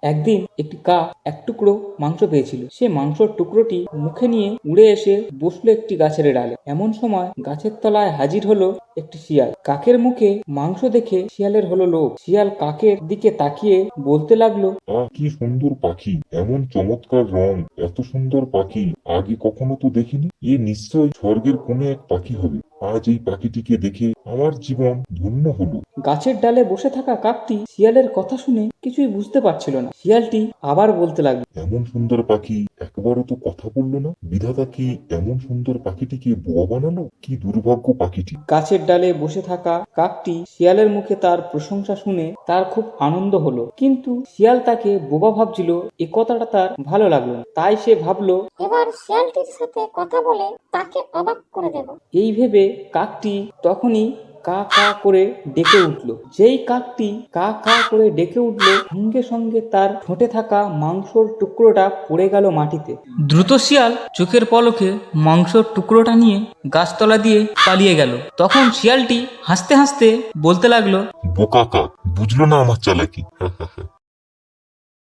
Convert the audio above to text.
একদিন একটি কাক এক টুকরো মাংস পেয়েছিল। সে মাংসর টুকরোটি মুখে নিয়ে উড়ে এসে বসলো একটি গাছের ডালে। এমন সময় গাছের তলায় হাজির হলো একটি শিয়াল। কাকের মুখে মাংস দেখে শিয়ালের হলো লোভ। শিয়াল কাকের দিকে তাকিয়ে বলতে লাগলো, কি সুন্দর পাখি, এমন চমৎকার রং, এত সুন্দর পাখি আগে কখনো তো দেখিনি। এ নিশ্চয় স্বর্গের কোনো এক পাখি হবে। আজ এই পাখিটিকে দেখে আমার জীবন ধন্য হলো। গাছের ডালে বসে থাকা কাকটি শিয়ালের কথা শুনে কিছুই বুঝতে পারছিল না। শিয়ালটি আবার বলতে লাগলো, এমন সুন্দর পাখি একবারও তো কথা বললো না। বিধাতা কি এমন সুন্দর পাখিটিকে বোকা বানালো? কি দুর্ভাগ্য পাখিটি। গাছের ডালে বসে থাকা কাকটি শিয়ালের মুখে তার প্রশংসা শুনে তার খুব আনন্দ হলো, কিন্তু শিয়াল তাকে বোবা ভাবছিল এ কথাটা তার ভালো লাগলো না। তাই সে ভাবলো, এবার শিয়ালটির সাথে কথা বলে তাকে অবাক করে দেব। এই ভেবে কাকটি তখনই কা কা করে ডেকে উঠল। যেই কাকটি কা কা করে ডেকে উঠল, সঙ্গে সঙ্গে তার ঠোঁটে থাকা মাংসর টুকরোটা পড়ে গেল মাটিতে। দ্রুত শিয়াল চোখের পলকে মাংসর টুকরোটা নিয়ে গাছতলা দিয়ে পালিয়ে গেল। তখন শিয়ালটি হাসতে হাসতে বলতে লাগলো, বোকা কাক বুঝলো না আমার চালাকি।